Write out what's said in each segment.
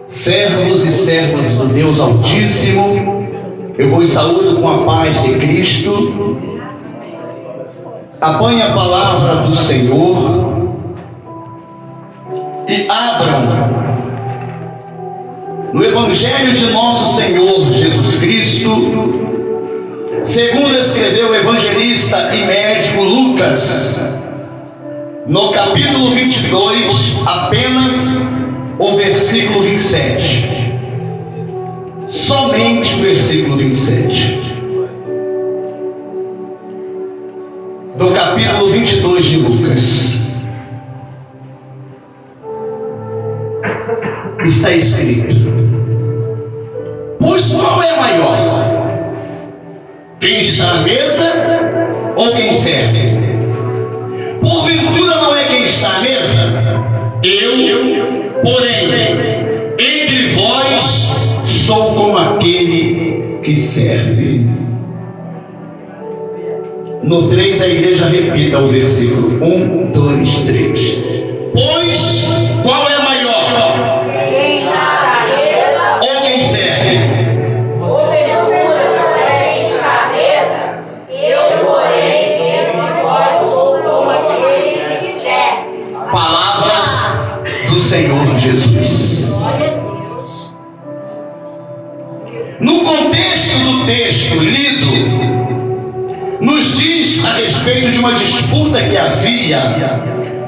Servos e servas do Deus Altíssimo, eu vos saúdo com a paz de Cristo. Apanhe a palavra do Senhor e abram no Evangelho de nosso Senhor Jesus Cristo, segundo escreveu o evangelista e médico Lucas, no capítulo 22, apenas o versículo 27. Somente o versículo 27. Do capítulo 22 de Lucas. Está escrito: pois qual é maior? Quem está à mesa ou quem serve? Porventura não é quem está à mesa? Eu, porém, entre vós sou como aquele que serve. No 3 a igreja repita o versículo 1, 2, 3. Pois qual é maior? Quem está à mesa ou quem serve? Porventura não é quem está à mesa? Eu, porém, entre vós sou como aquele que serve. Palavras do Senhor Jesus. No contexto do texto lido, nos diz a respeito de uma disputa que havia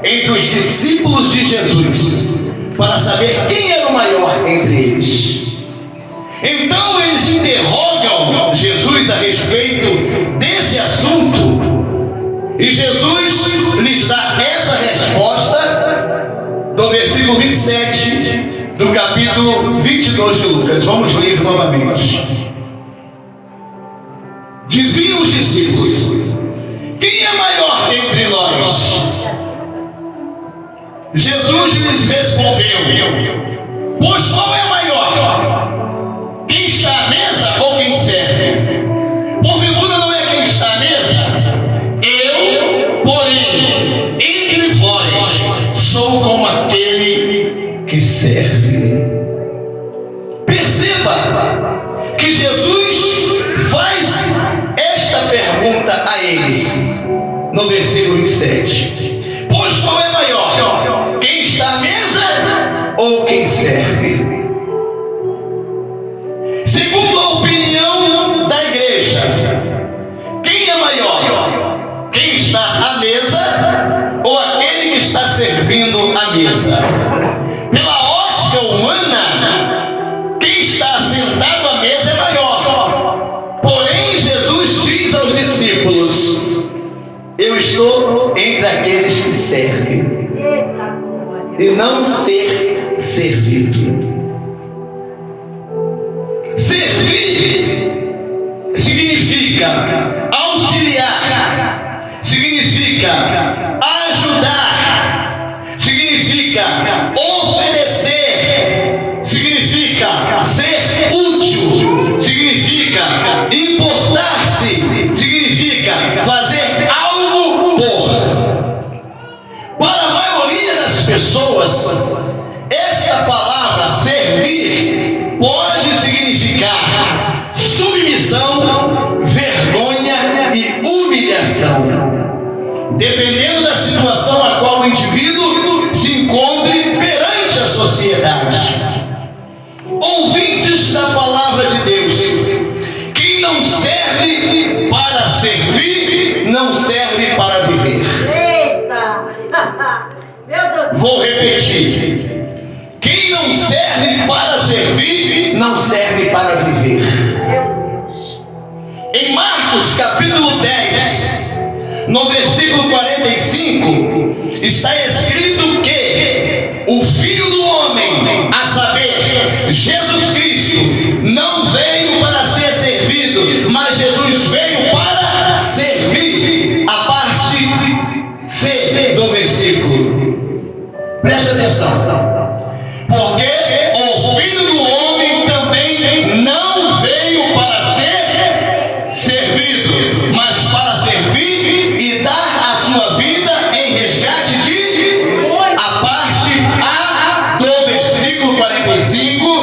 entre os discípulos de Jesus para saber quem era o maior entre eles. Então eles interrogam Jesus a respeito desse assunto e Jesus lhes dá essa resposta do versículo 27 do capítulo 22 de Lucas. Vamos ler novamente. Diziam os discípulos: quem é maior entre nós? Jesus lhes respondeu: pois qual é maior? Quem está à mesa ou quem serve? Porventura não é quem está à mesa? Eu, porém, entre vós sou como aquele que serve. Perceba que Jesus faz esta pergunta a eles no versículo 27. Pois qual é maior? Quem está à mesa ou quem serve? Segundo a opinião da igreja, quem é maior? Quem está à mesa ou aquele que está servindo a mesa? Pela ótica humana, quem está sentado à mesa é maior. Porém, Jesus diz aos discípulos: eu estou entre aqueles que servem e não ser servido. Servir significa auxiliar, significa ajudar, significa oferecer, significa ser útil, significa importar-se, significa fazer algo por. Para a maioria das pessoas, esta palavra servir pode significar submissão, vergonha e humilhação, dependendo da situação a qual o indivíduo se encontre perante a sociedade. Ouvintes da palavra de Deus, quem não serve para servir, não serve para viver. Eita! Meu Deus! Vou repetir. Quem não serve para servir, não serve para viver. Meu Deus! Em Marcos capítulo 10, no versículo 45, está escrito que o Filho do Homem, a saber, Jesus Cristo, não veio para ser servido, mas Jesus veio para servir. A parte C do versículo. Preste atenção. Porque o Filho do Homem também não veio para ser servido, mas para servir e dar a sua vida em resgate de. A parte A do versículo 45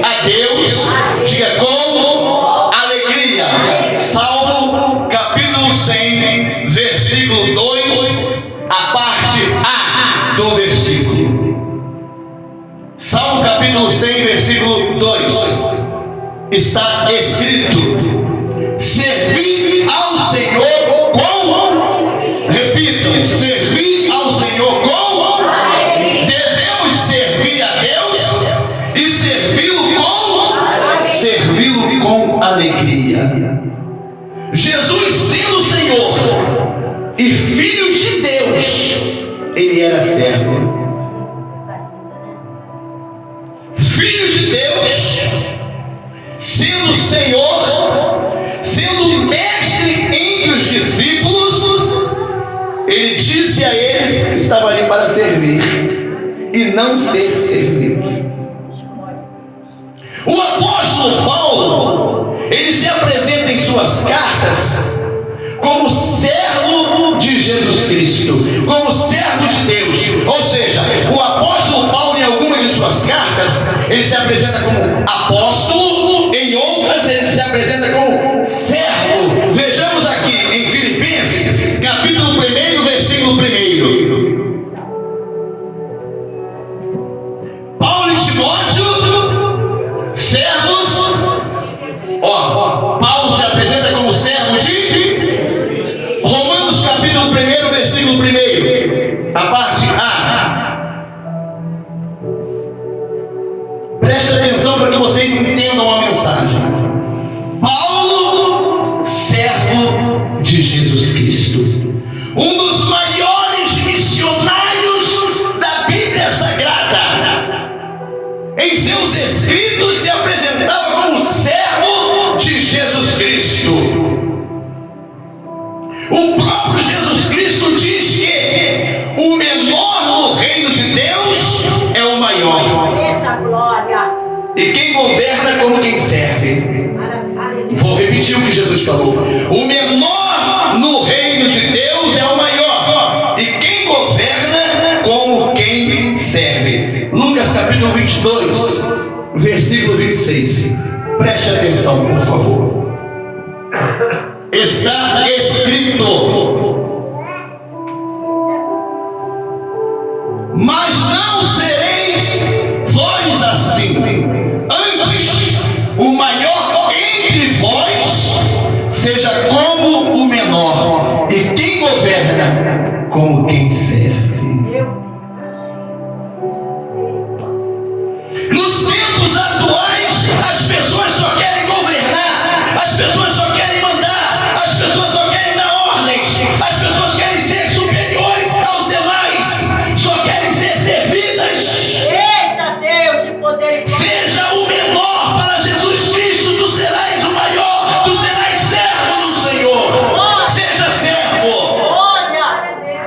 a Deus, diga com alegria. Salmo capítulo 100, versículo 2, a parte A do versículo. Salmo capítulo 100, versículo 2, está escrito: servir ao Senhor com, repitam, servir ao Senhor com, devemos servir a Deus e servi-lo com alegria. Jesus, sendo Senhor e Filho de Deus, ele era servo. Filho de Deus, sendo Senhor, sendo mestre entre os discípulos, ele disse a eles que estava ali para servir e não ser servido. O apóstolo Paulo, ele se apresenta em suas cartas como servo de Jesus Cristo, como servo de Deus. Ou seja, o apóstolo Paulo, em algumas de suas cartas, ele se apresenta como apóstolo, em outras ele se apresenta como servo. Vejamos aqui em Filipenses, capítulo 1, versículo 1. Paulo e Timóteo, servos. Paulo se apresenta como servo de Romanos capítulo 1, versículo 1, a parte A. Preste atenção para que vocês entendam a mensagem. Paulo, servo de Jesus Cristo, um dos maiores missionários da Bíblia Sagrada, em seus escritos se apresentava como servo de Jesus Cristo. O próprio Jesus Cristo diz que o menor no reino de Deus é o maior. Eita glória! E quem governa como quem serve. Vou repetir o que Jesus falou: o menor no reino de Deus é o maior, e quem governa como quem serve. Lucas capítulo 22, versículo 26. Preste atenção, por favor. Está escrito: mas não sereis vós assim, antes o maior entre vós seja como o menor, e quem governa como quem serve. Nos tempos atuais, as pessoas só querem governar, as pessoas só querem mandar, as pessoas só querem dar ordens, as pessoas querem ser superiores aos demais, só querem ser servidas. Eita Deus de poder e glória! Seja o menor para Jesus Cristo, tu serás o maior, tu serás servo do Senhor. Seja servo. Glória!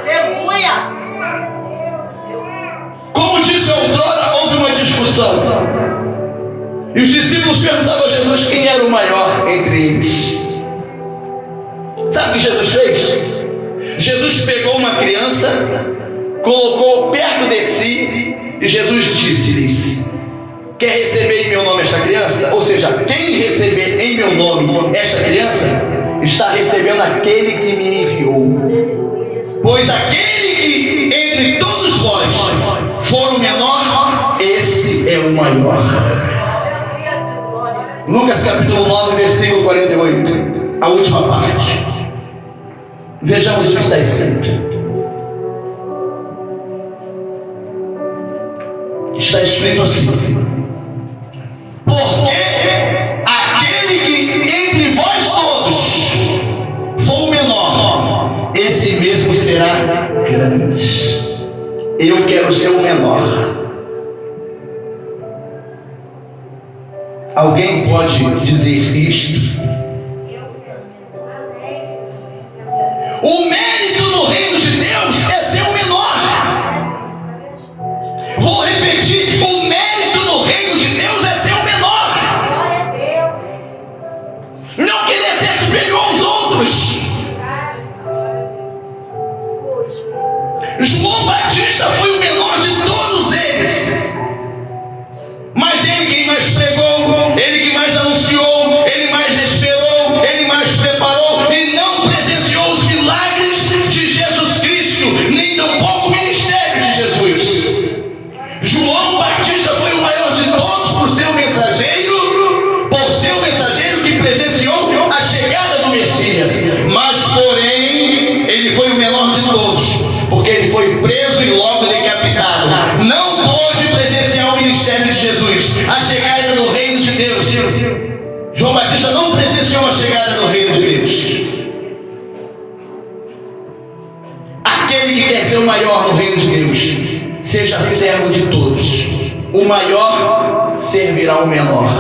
Aleluia! Como disse outrora, houve uma discussão. E os discípulos perguntavam a Jesus quem era o maior entre eles. Sabe o que Jesus fez? Jesus pegou uma criança, colocou perto de si, e Jesus disse-lhes: quer receber em meu nome esta criança? Ou seja, quem receber em meu nome esta criança, está recebendo aquele que me enviou. Pois aquele que entre todos vós for o menor, esse é o maior. Lucas capítulo 9, versículo 48, a última parte. Vejamos o que está escrito. Está escrito assim: porque aquele que entre vós todos for o menor, esse mesmo será grande. Eu quero ser o menor. Alguém pode dizer isto? O mérito no reino de Deus é ser o menor. Vou repetir: o mérito no reino de Deus é ser o menor. Não querer ser superior aos outros. João Batista foi o menor de todos eles, mas ele quem mais Deus. João Batista não presenciou a chegada do reino de Deus. Aquele que quer ser o maior no reino de Deus, seja servo de todos. O maior servirá o menor.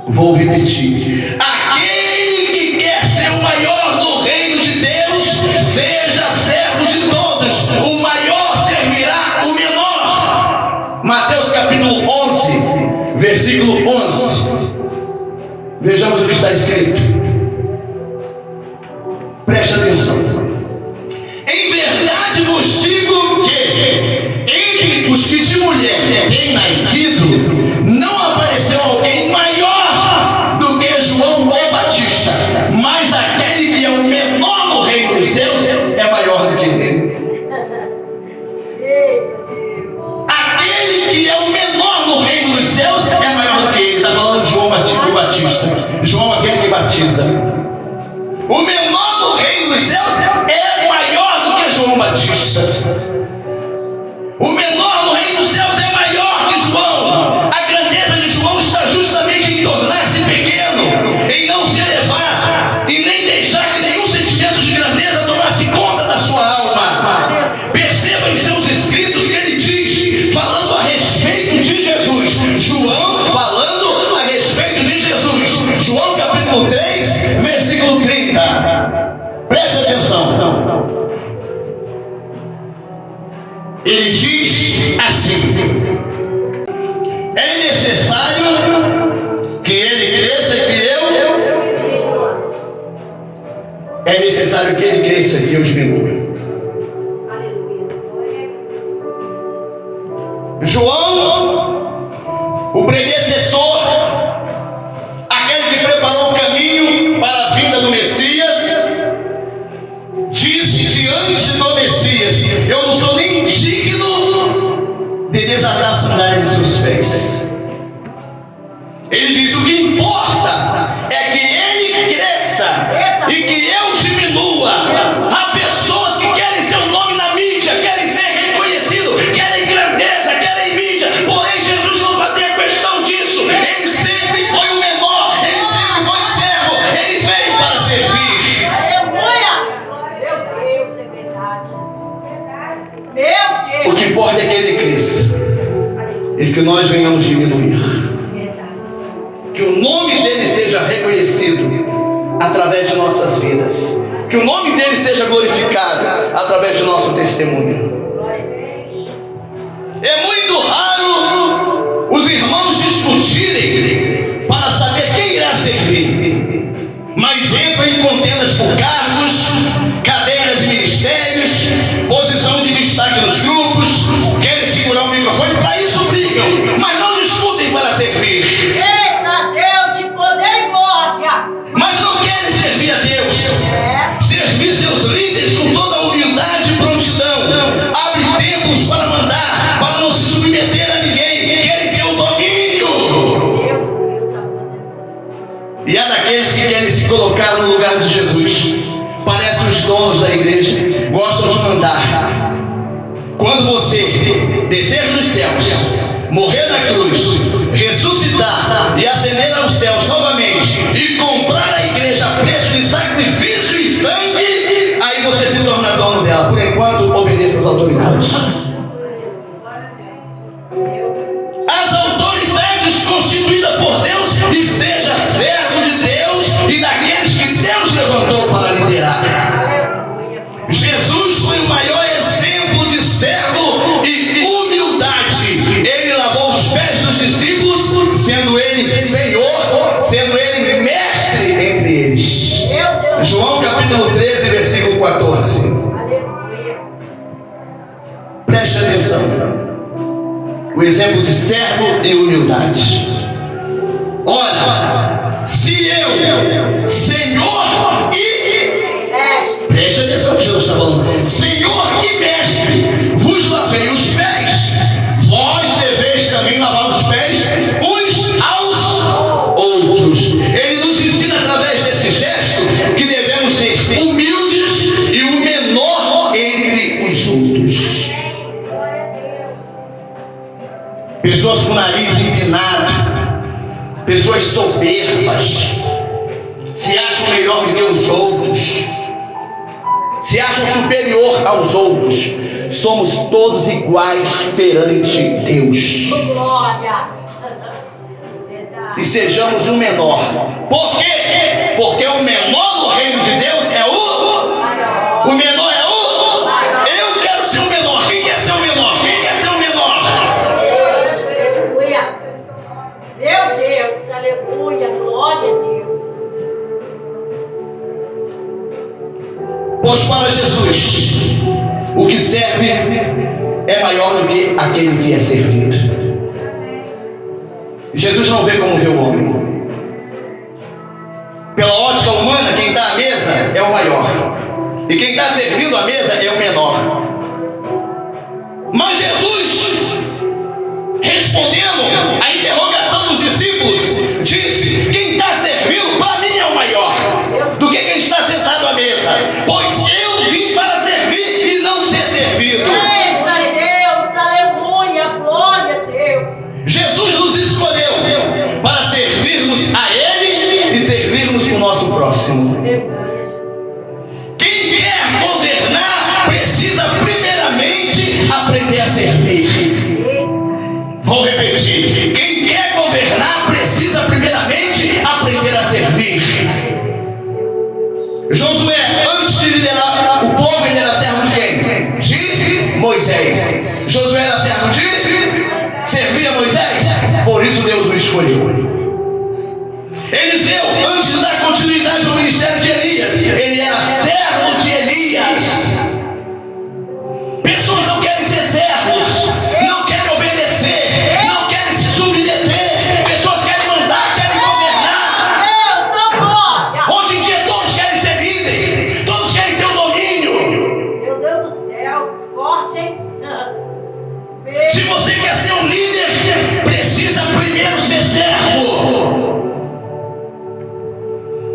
Vou repetir. Aquele que quer ser o maior no reino de Deus, seja servo de todos. O maior servirá o menor. Mateus capítulo 11, versículo 11. Vejamos o que está escrito. Preste atenção. Em verdade vos digo que entre os que de mulher têm nascido, não apareceu alguém maior do que João o Batista, mas aquele que é o menor no reino dos céus é maior do que ele. Aquele que é o menor no reino dos céus é maior do que ele. Está falando de João Batista. João, aquele que batiza. O menor no reino dos céus é maior do que João Batista. O menor no reino dos céus é maior que João. A grandeza de João está justamente em tornar-se pequeno, em não se elevar, e nem deixar que nenhum sentimento de grandeza tomasse conta da sua alma. Perceba em seus escritos que ele diz, falando a respeito de Jesus. João falando a respeito de Jesus. João capítulo 3, versículo 30. Preste atenção. Ele diz assim: é necessário que ele cresça e que eu. É necessário que ele cresça e que eu diminua. João, o predecessor, aquele que preparou o caminho para a vinda do Messias, disse diante do Messias: eu não sou nem digno de desatar a sandália de seus pés. Ele diz: o que importa é que ele cresça e que eu diminua. Há pessoas que querem seu nome na mídia, querem ser reconhecidos, querem grandeza, querem mídia, porém Jesus não fazia questão disso. Ele sempre foi o menor, ele sempre foi servo, ele veio para servir. O que importa é que ele cresça e que nós venhamos diminuir. Que o nome dele seja reconhecido através de nossas vidas. Que o nome dele seja glorificado através de nosso testemunho. É muito raro os irmãos discutirem para saber quem irá servir, mas entram em contendas por cargos, cadeiras de ministérios, posição de destaque nos grupos, querem segurar o microfone, para isso brigam, mas não discutem para servir. Eita Deus de poder e glória! Mas não querem servir a Deus. Servir seus líderes com toda a humildade e prontidão. Abre tempos para mandar, para não se submeter a ninguém. Querem ter o domínio. E há daqueles que querem se colocar no lugar de Jesus. Parecem os donos da igreja, gostam de mandar. Quando você descer dos céus, morrer na cruz, ressuscitar e ascender aos céus novamente e comprar a igreja a preço de sacrifício e sangue, aí você se torna dono dela. Por enquanto, obedeça às autoridades. As autoridades constituídas por Deus, e seja servo de Deus e daqueles que Deus levantou para liderar. Jesus foi o maior exemplo de servo e humildade. Ele lavou os pés dos discípulos, sendo ele Senhor, sendo ele mestre entre eles. João capítulo 13, versículo 14. Preste atenção. O exemplo de servo e humildade. Ora, se eu, Senhor e mestre, preste atenção que Jesus está falando, Senhor e mestre, vos lavei os pés, vós deveis também lavar os pés uns aos outros. Ele nos ensina através desse gesto que devemos ser humildes e o menor entre os outros. Pessoas com o nariz empinado, pessoas soberbas, se acham melhor do que os outros, se acham superior aos outros. Somos todos iguais perante Deus. E sejamos o menor. Por quê? Porque o menor no reino de Deus é o menor é o. Eu quero ser o menor. Quem quer ser o menor? Quem quer ser o menor? Meu Deus, aleluia, glória a Deus. Pois para Jesus, o que serve é maior do que aquele que é servido. Jesus não vê como vê o homem. Pela ótica humana, quem está à mesa é o maior, e quem está servindo à mesa é o menor. Mas Jesus, respondendo à interrogação dos discípulos, disse: quem está servindo para mim é o maior do que quem está sentado à mesa, pois eu vim para servir e não ser servido. Eita Deus, aleluia, glória a Deus. Jesus nos escolheu para servirmos a Ele e servirmos o nosso próximo. Quem quer governar precisa primeiramente aprender a servir. Vou repetir: quem quer governar precisa primeiramente aprender a servir. Josué, antes de liderar o povo, ele era servo de quem? De Moisés. Josué era servo de servir a Moisés, por isso Deus o escolheu. Eliseu, antes de dar continuidade ao ministério de Elias, ele era servo de Elias. Pessoas não querem ser servos, não querem obedecer, não querem se submeter. Pessoas querem mandar, querem governar. Hoje em dia todos querem ser líderes, todos querem ter o domínio. Meu Deus do céu, forte, hein? Se você quer ser um líder, precisa primeiro ser servo.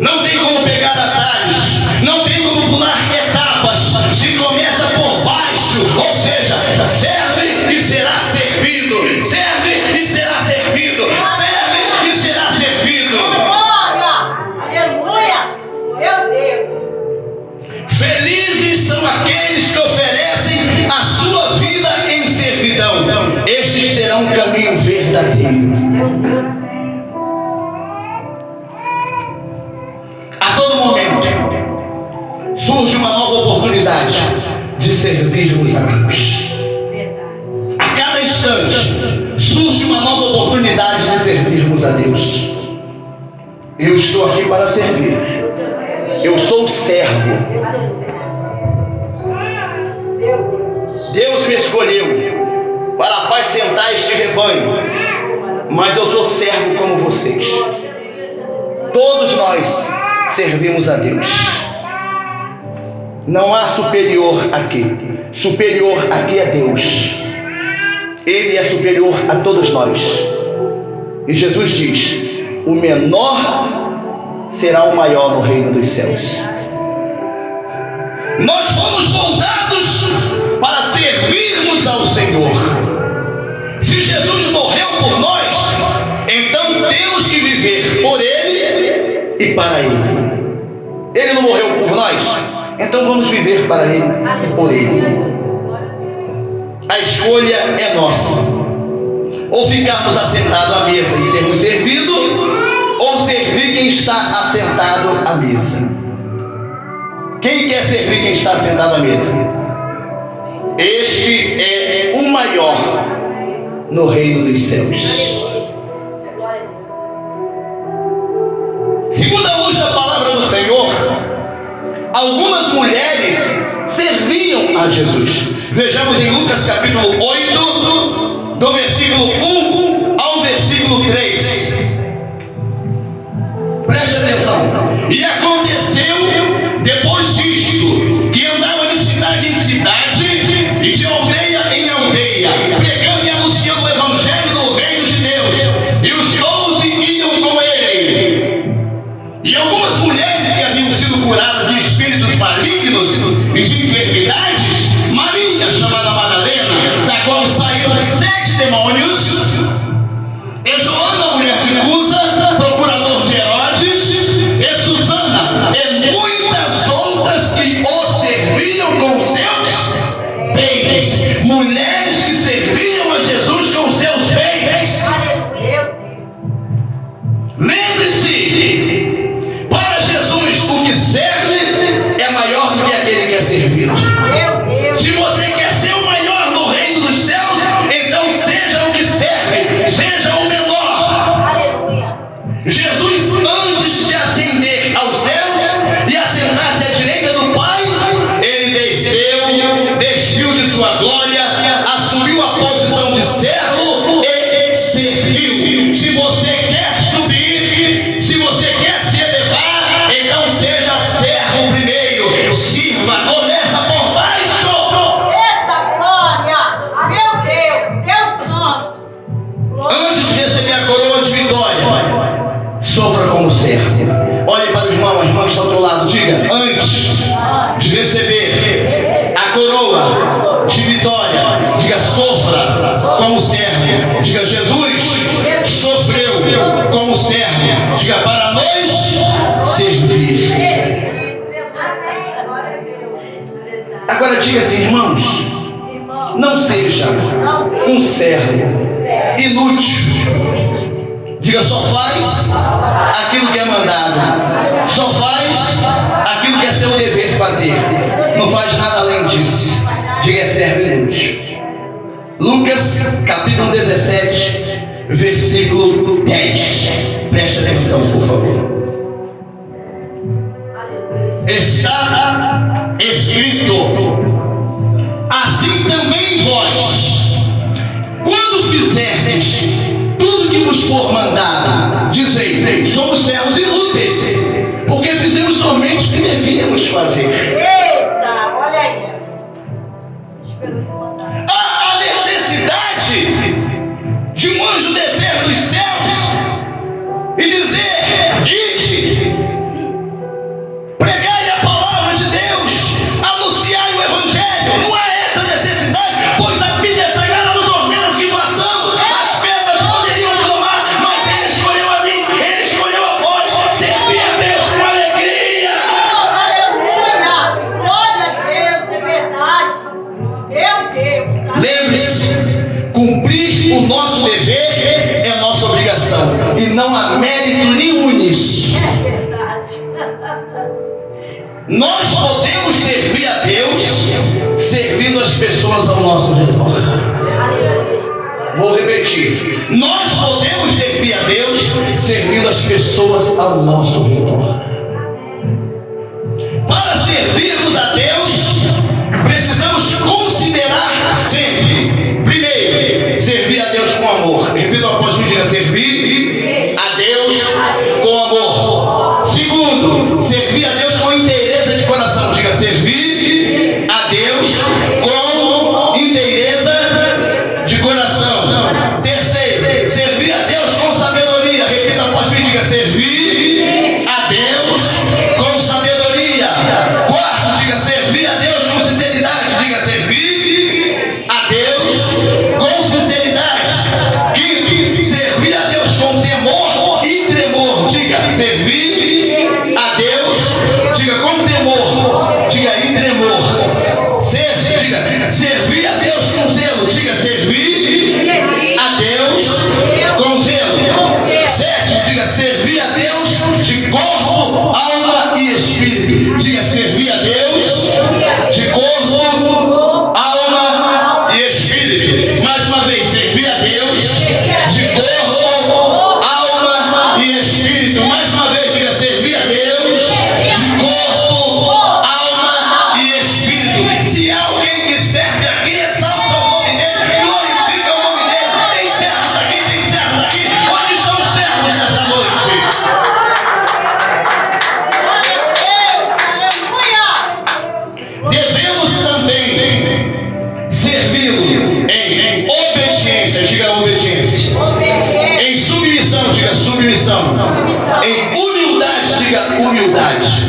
Não tem como pegar atalhos, não tem como pular etapas. Se começa por baixo, ou seja, serve e será servido, serve e será servido, serve e será servido. Glória, aleluia, meu Deus. Felizes são aqueles que oferecem a sua vida em servidão. Estes terão um caminho verdadeiro. A todo momento surge uma nova oportunidade de servirmos a Deus. A cada instante surge uma nova oportunidade de servirmos a Deus. Eu estou aqui para servir. Eu sou servo. Deus me escolheu para apacentar este rebanho, mas eu sou servo como vocês. Todos nós servimos a Deus. Não há superior aqui. Superior aqui é Deus. Ele é superior a todos nós. E Jesus diz: o menor será o maior no reino dos céus. Nós fomos voltados para servirmos ao Senhor. Se Jesus morreu por nós, então temos que viver por Ele e para Ele. Ele não morreu por nós, então vamos viver para Ele e por Ele. A escolha é nossa: ou ficarmos assentados à mesa e sermos servidos, ou servir quem está assentado à mesa. Quem quer servir quem está assentado à mesa? Este é o maior no reino dos céus. Segundo a luz da palavra do Senhor, algumas mulheres serviam a Jesus. Vejamos em Lucas capítulo 8, do versículo 1 ao versículo 3. Preste atenção. E aconteceu depois disto, que andava de cidade em cidade e de aldeia em aldeia, pregando e anunciando o evangelho do reino de Deus. E os 12 iam com ele. E algumas mulheres que haviam sido curadas de espíritos malignos e de enfermidades, Maria, chamada Madalena, da qual saíram 7 demônios, e Joana, mulher de Cusa, muitas outras que o serviam com seus bens. Mulheres que serviam a Jesus com seus bens. Lembre-se, para Jesus o que serve é maior do que aquele que é servido. Se você quer ser o maior no reino dos céus, então seja o que serve, seja o menor. Jesus, antes de ascender aos céus e assentar-se à direita do Pai, ele despiu de sua glória, assumiu a posição de servo e serviu. Se você quer subir, se você quer se elevar, então seja servo primeiro. Sirva, começa por baixo. Eita glória! Meu Deus, Deus santo! Antes de receber a coroa de vitória, sofra como servo. Olhe para o irmão, a irmã que está ao teu lado, diga: antes de receber a coroa de vitória, diga: sofra como servo. Diga: Jesus sofreu como servo. Diga: para nós servir. Agora diga assim: irmãos, não seja um servo inútil. Diga: só faz aquilo que é mandado, só faz aquilo que é seu dever fazer, não faz nada além disso. Diga: é servo inútil. Lucas capítulo 17, versículo 10. Preste atenção, por favor. Está escrito: assim também vós, quando fizerdes tudo que vos for mandado, dizei: somos servos inúteis, porque fizemos somente o que devíamos fazer. Eita, olha aí. A necessidade de um anjo descer dos céus e dizer: ide, pregai a palavra de Deus, anunciai o evangelho. Não há essa necessidade, pois a Bíblia Sagrada nos ordena que façamos. As pedras poderiam clamar, mas ele escolheu a mim, ele escolheu a vós. Servir a Deus com alegria. Aleluia! Glória a Deus, é verdade. Meu Deus. Lembre-se, cumprir o nosso dever é nossa obrigação, e não há mérito nenhum nisso. É verdade. Nós podemos servir a Deus servindo as pessoas ao nosso redor. Vou repetir: nós podemos servir a Deus servindo as pessoas ao nosso redor. Para servirmos a Deus, precisamos considerar sempre: primeiro, servir a Deus com amor. Repita após mim, diga: servir a Deus com amor. Segundo, servir a Deus com inteireza de coração. Diga: servir a Deus com inteireza de coração. Terceiro, servir a Deus com sabedoria. Repita após mim, diga: servir a Deus com sabedoria. Quarto, diga: servir a Deus com sinceridade. Diga: servir a Deus com sinceridade. Quinto, servir a Deus com temor e tremor. Diga: servir a Deus, diga, com temor. Diga: e tremor. Sexto, diga: servir a Deus com zelo. Diga: servir a Deus com zelo. Sétimo, diga: servir a Deus de corpo, alma e espírito. Diga: servir a Deus de corpo, alma e espírito. Mais uma vez: servir a Deus de corpo, alma e espírito. Mais uma vez: diga: servir a Deus de corpo, alma e espírito. Se há alguém que serve aqui, exalta o nome dele, glorifica o nome dele. Tem servos aqui, tem servos aqui. Onde estão os servos nessa noite? Devemos também servi-lo em obediência. Diga: obediência. Em submissão. Diga: submissão. Em humildade. Diga: humildade.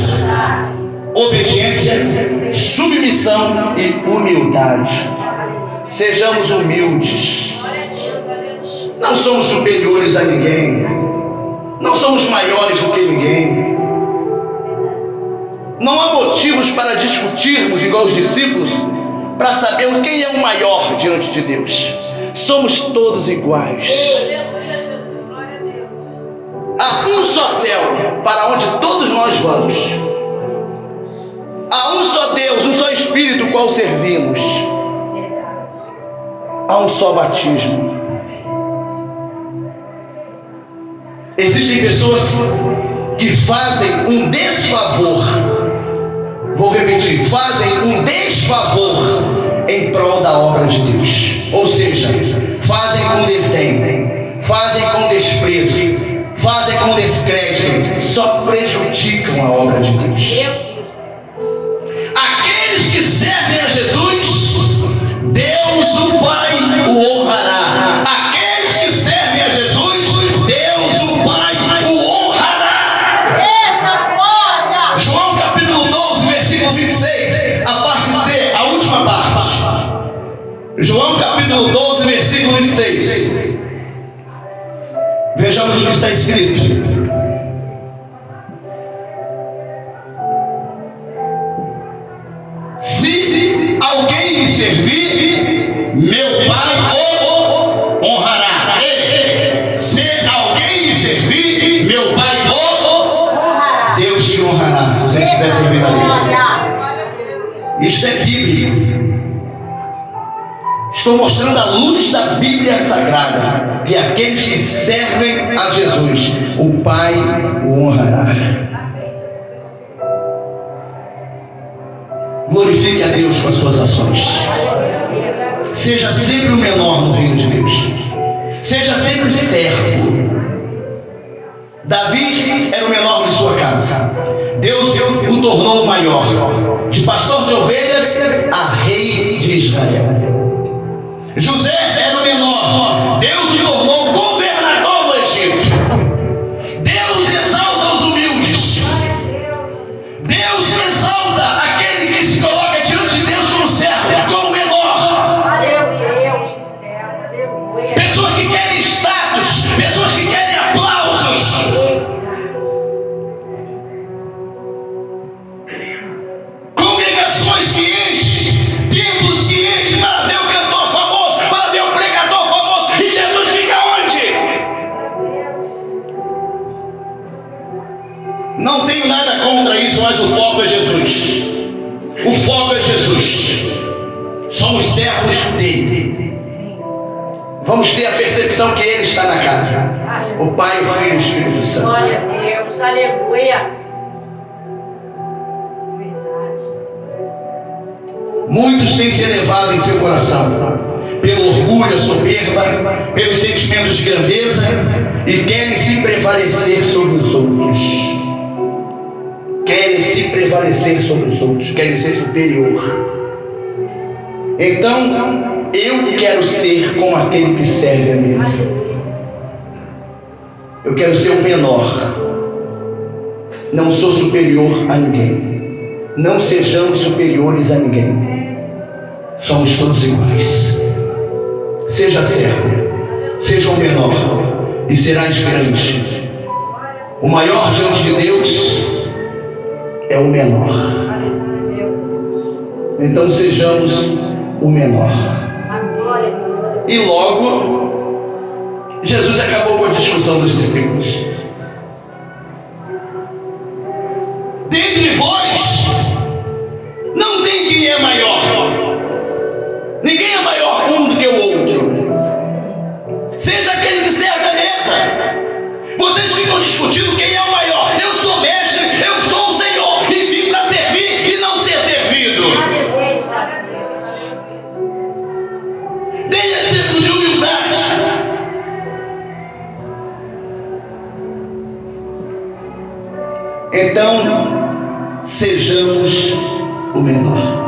Obediência, submissão e humildade. Sejamos humildes. Não somos superiores a ninguém. Não somos maiores do que ninguém. não há motivos para discutirmos, igual os discípulos, para sabermos quem é o maior diante de Deus. Somos todos iguais. Há um só céu para onde todos nós vamos. Há um só Deus, um só Espírito qual servimos. Há um só batismo. Existem pessoas que fazem um desfavor. Vou repetir, fazem um desfavor em prol da obra de Deus. Ou seja, fazem com desdém, fazem com desprezo, fazem com descrédito, só prejudicam a obra de Deus. Aqueles que servem a Jesus, Deus o Pai o honrará. Aqueles que servem a Jesus, Deus o Pai o honrará. João capítulo 12, versículo 26, a parte C, a última parte. João capítulo 12, versículo 26. Vejamos o que está escrito. Se alguém me servir, meu Pai o honrará. E se alguém me servir, meu Pai o honrará. Deus te honrará se você estiver servindo a Deus. Isto é bíblico. Estou mostrando a luz da Bíblia Sagrada, que aqueles que servem a Jesus, o Pai o honrará. Glorifique a Deus com as suas ações. Seja sempre o menor no reino de Deus. Seja sempre servo. Davi era o menor de sua casa. Deus o tornou o maior. De pastor de ovelhas a rei de Israel. José era o menor. Deus o tornou governador do Egito. Deus exalta os humildes. Deus exalta aquele que se coloca diante de Deus como servo, como menor. Pessoas que querem status, pessoas que querem aplausos. Congregações que enchem, templos que enchem para ver o cantor famoso, para ver o pregador famoso. E Jesus fica onde? Não tenho nada contra isso, mas o foco é Jesus. O foco é Jesus. Somos servos dele. Vamos ter a percepção que ele está na casa. O Pai, o Filho e o Espírito Santo. Glória a Deus, aleluia. Muitos têm se elevado em seu coração pelo orgulho, a soberba, pelos sentimentos de grandeza e querem se prevalecer sobre os outros. Querem se prevalecer sobre os outros, querem ser superior. Então, eu quero ser como aquele que serve a mesa. Eu quero ser o menor. Não sou superior a ninguém. Não sejamos superiores a ninguém. Somos todos iguais. Seja servo, seja o menor, e serás grande. O maior diante de Deus é o menor. Então sejamos o menor. E logo Jesus acabou com a discussão dos discípulos. Dentre vós não tem quem é maior. Ninguém é maior um do que o outro. Seja aquele que serve a mesa. Vocês ficam discutindo quem é o maior. Eu sou mestre, eu sou o Senhor, e vim para servir e não ser servido. Tenha exemplo de humildade. Então, sejamos o menor.